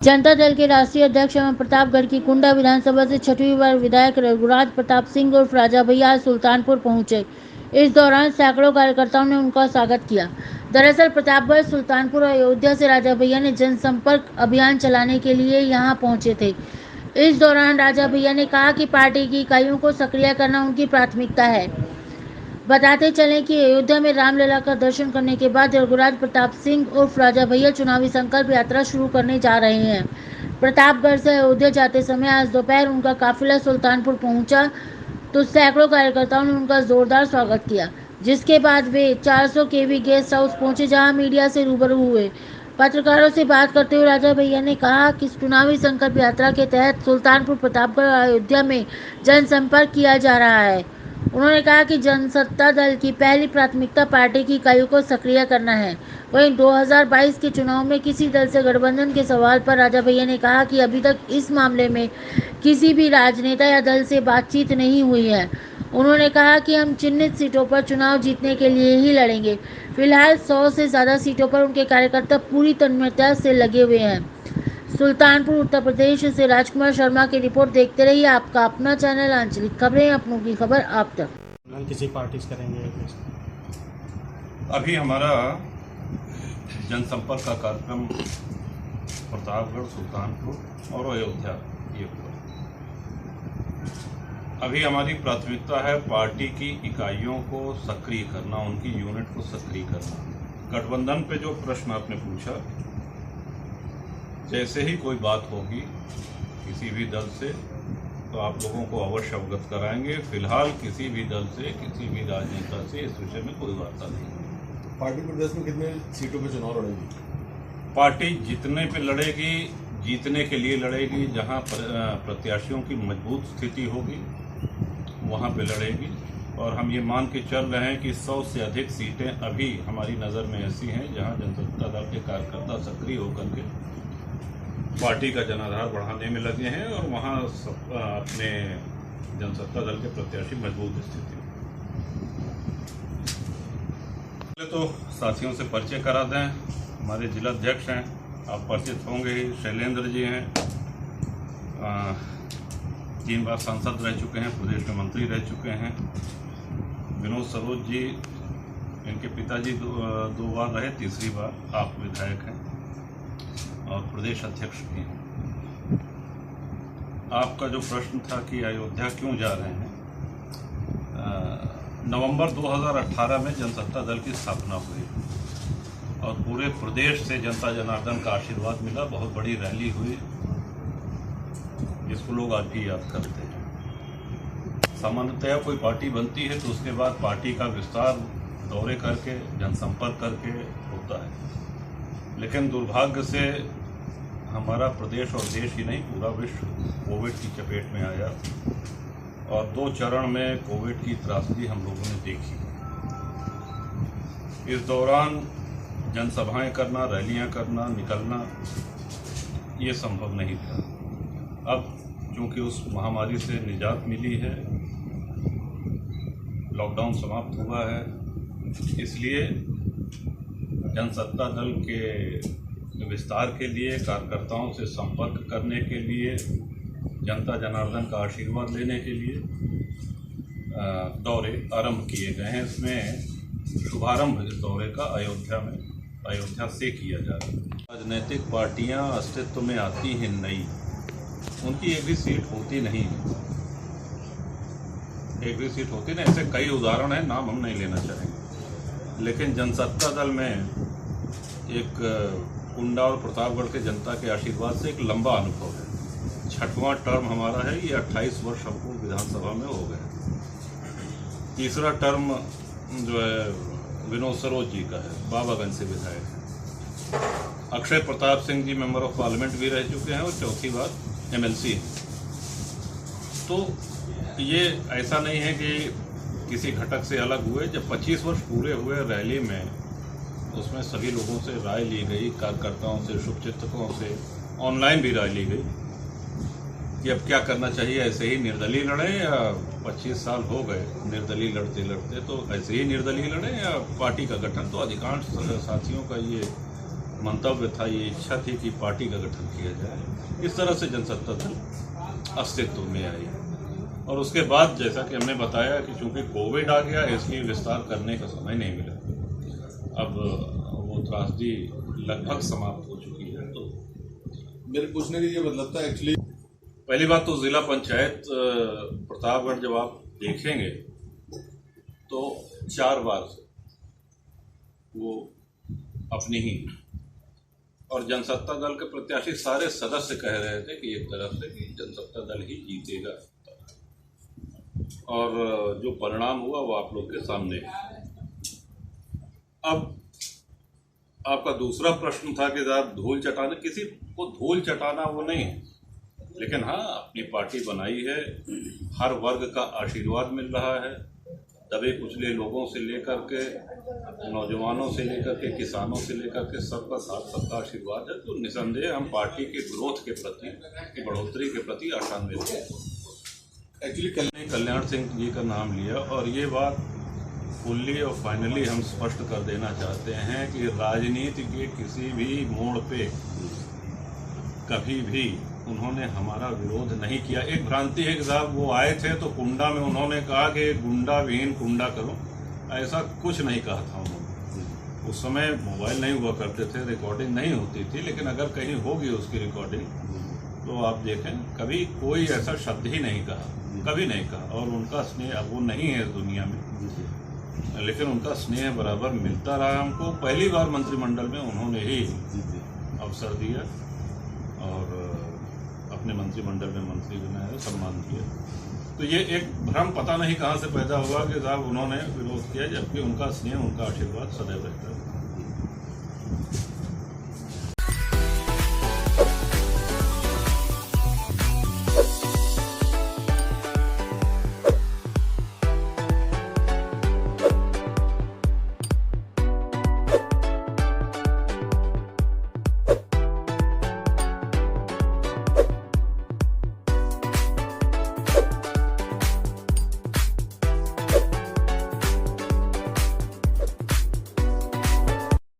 जनता दल के राष्ट्रीय अध्यक्ष एवं प्रतापगढ़ की कुंडा विधानसभा से 6वीं बार विधायक रघुराज प्रताप सिंह और राजा भैया आज सुल्तानपुर पहुंचे। इस दौरान सैकड़ों कार्यकर्ताओं ने उनका स्वागत किया। दरअसल प्रतापगढ़, सुल्तानपुर और अयोध्या से राजा भैया ने जनसंपर्क अभियान चलाने के लिए यहां पहुंचे थे। इस दौरान राजा भैया ने कहा कि पार्टी की इकाइयों को सक्रिय करना उनकी प्राथमिकता है। बताते चलें कि अयोध्या में रामलला का दर्शन करने के बाद रघुराज प्रताप सिंह उर्फ राजा भैया चुनावी संकल्प यात्रा शुरू करने जा रहे हैं। प्रतापगढ़ से अयोध्या जाते समय आज दोपहर उनका काफिला सुल्तानपुर पहुंचा तो सैकड़ों कार्यकर्ताओं ने उनका जोरदार स्वागत किया, जिसके बाद वे 400 केवी गेस्ट हाउस पहुंचे, जहां मीडिया से रूबरू हुए। पत्रकारों से बात करते हुए राजा भैया ने कहा कि चुनावी संकल्प यात्रा के तहत सुल्तानपुर, प्रतापगढ़ और अयोध्या में जनसंपर्क किया जा रहा है। उन्होंने कहा कि जनसत्ता दल की पहली प्राथमिकता पार्टी की इकाइयों को सक्रिय करना है। वहीं 2022 के चुनाव में किसी दल से गठबंधन के सवाल पर राजा भैया ने कहा कि अभी तक इस मामले में किसी भी राजनेता या दल से बातचीत नहीं हुई है। उन्होंने कहा कि हम चिन्हित सीटों पर चुनाव जीतने के लिए ही लड़ेंगे। फिलहाल 100 से ज़्यादा सीटों पर उनके कार्यकर्ता पूरी तन्मयता से लगे हुए हैं। सुल्तानपुर, उत्तर प्रदेश से राजकुमार शर्मा की रिपोर्ट। देखते रहिए आपका अपना चैनल आंचलिक खबरें, अपनों की खबर आप तक। किसी पार्टी करेंगे? अभी हमारा जनसंपर्क का कार्यक्रम प्रतापगढ़, सुल्तानपुर और अयोध्या ये हुआ। अभी हमारी प्राथमिकता है पार्टी की इकाइयों को सक्रिय करना, उनकी यूनिट को सक्रिय करना। गठबंधन पे जो प्रश्न आपने पूछा, जैसे ही कोई बात होगी किसी भी दल से तो आप लोगों को अवश्य अवगत कराएंगे। फिलहाल किसी भी दल से, किसी भी राजनेता से इस विषय में कोई वार्ता नहीं। पार्टी प्रदेश में कितने सीटों पर चुनाव लड़ेगी? पार्टी जितने पे लड़ेगी, जीतने के लिए लड़ेगी। जहां प्रत्याशियों की मजबूत स्थिति होगी वहां पे लड़ेगी। और हम ये मान के चल रहे हैं कि 100 से अधिक सीटें अभी हमारी नज़र में ऐसी हैं जहां जनसत्ता दल के कार्यकर्ता सक्रिय होकर के पार्टी का जनाधार बढ़ाने में लगे हैं और वहां अपने जनसत्ता दल के प्रत्याशी मजबूत स्थिति। पहले तो साथियों से परिचय करा दें। हमारे जिला अध्यक्ष हैं, आप परिचित होंगे ही, शैलेंद्र जी हैं। 3 बार सांसद रह चुके हैं, प्रदेश में मंत्री रह चुके हैं। विनोद सरोज जी, इनके पिताजी 2 बार रहे, तीसरी बार आप विधायक हैं और प्रदेश अध्यक्ष भी हैं। आपका जो प्रश्न था कि अयोध्या क्यों जा रहे हैं, नवंबर 2018 में जनसत्ता दल की स्थापना हुई और पूरे प्रदेश से जनता जनार्दन का आशीर्वाद मिला। बहुत बड़ी रैली हुई जिसको लोग आज भी याद करते हैं। सामान्यतया कोई पार्टी बनती है तो उसके बाद पार्टी का विस्तार दौरे करके, जनसंपर्क करके होता है। लेकिन दुर्भाग्य से हमारा प्रदेश और देश ही नहीं, पूरा विश्व कोविड की चपेट में आया और 2 चरण में कोविड की त्रासदी हम लोगों ने देखी। इस दौरान जनसभाएं करना, रैलियां करना, निकलना ये संभव नहीं था। अब चूंकि उस महामारी से निजात मिली है, लॉकडाउन समाप्त हुआ है, इसलिए जनसत्ता दल के विस्तार के लिए, कार्यकर्ताओं से संपर्क करने के लिए, जनता जनार्दन का आशीर्वाद लेने के लिए दौरे आरंभ किए गए हैं। इसमें शुभारंभ इस दौरे का अयोध्या से किया जा रहा है। राजनीतिक पार्टियां अस्तित्व में आती हैं नई, उनकी एक भी सीट होती नहीं, एक भी सीट होती नहीं। ऐसे कई उदाहरण हैं, नाम हम नहीं लेना चाहेंगे। लेकिन जनसत्ता दल में एक कुंडा और प्रतापगढ़ के जनता के आशीर्वाद से एक लंबा अनुभव है। 6वां टर्म हमारा है, ये 28 वर्ष हमको विधानसभा में हो गए। तीसरा टर्म जो है विनोद सरोज जी का है, बाबागंज से विधायक है। Akshay Pratap Singh ji member of parliament भी रह चुके हैं और 4थी बार MLC हैं। तो ये ऐसा नहीं है कि किसी घटक से अलग हुए। जब 25 वर्ष पूरे हुए रैली में, उसमें सभी लोगों से राय ली गई, कार्यकर्ताओं से, शुभचिंतकों से, ऑनलाइन भी राय ली गई कि अब क्या करना चाहिए, ऐसे ही निर्दलीय लड़ें या 25 साल हो गए निर्दलीय लड़ते लड़ते, तो ऐसे ही निर्दलीय लड़ें या पार्टी का गठन। तो अधिकांश साथियों का ये मंतव्य था, ये इच्छा थी कि पार्टी का गठन किया जाए। इस तरह से जनसत्ता दल अस्तित्व में आई और उसके बाद जैसा कि हमने बताया कि चूंकि कोविड आ गया इसलिए विस्तार करने का समय नहीं मिला। अब वो त्रासदी लगभग समाप्त हो चुकी है। तो मेरे पूछने का ये मतलब था एक्चुअली, पहली बात तो जिला पंचायत प्रतापगढ़ जब आप देखेंगे तो 4 बार से वो अपनी ही और जनसत्ता दल के प्रत्याशी सारे सदस्य कह रहे थे कि एक तरफ से कि जनसत्ता दल ही जीतेगा और जो परिणाम हुआ वो आप लोग के सामने है। अब आपका दूसरा प्रश्न था कि साहब धूल चटाना, किसी को धूल चटाना वो नहीं है, लेकिन हाँ अपनी पार्टी बनाई है, हर वर्ग का आशीर्वाद मिल रहा है, दबे कुचले लोगों से लेकर के नौजवानों से लेकर के किसानों से लेकर के सबका साथ सबका आशीर्वाद है। तो निसंदेह हम पार्टी के ग्रोथ के प्रति, की बढ़ोतरी के प्रति आशान्वित हैं। एक्चुअली कल्याण सिंह जी का नाम लिया और ये बात फुल्ली और फाइनली हम स्पष्ट कर देना चाहते हैं कि राजनीति के किसी भी मोड़ पे कभी भी उन्होंने हमारा विरोध नहीं किया। एक भ्रांति है कि साहब वो आए थे तो कुंडा में उन्होंने कहा कि गुंडा विहीन कुंडा करो, ऐसा कुछ नहीं कहा था उन्होंने। उस समय मोबाइल नहीं हुआ करते थे, रिकॉर्डिंग नहीं होती थी, लेकिन अगर कहीं होगी उसकी रिकॉर्डिंग तो आप देखें कभी कोई ऐसा शब्द ही नहीं कहा, कभी नहीं कहा। और उनका स्नेह अब वो नहीं है इस दुनिया में, लेकिन उनका स्नेह बराबर मिलता रहा हमको। पहली बार मंत्रिमंडल में उन्होंने ही अवसर दिया और अपने मंत्रिमंडल में मंत्री बनाया, सम्मान किया। तो ये एक भ्रम पता नहीं कहाँ से पैदा हुआ कि साहब उन्होंने विरोध किया, जबकि उनका स्नेह, उनका आशीर्वाद सदैव रहता है।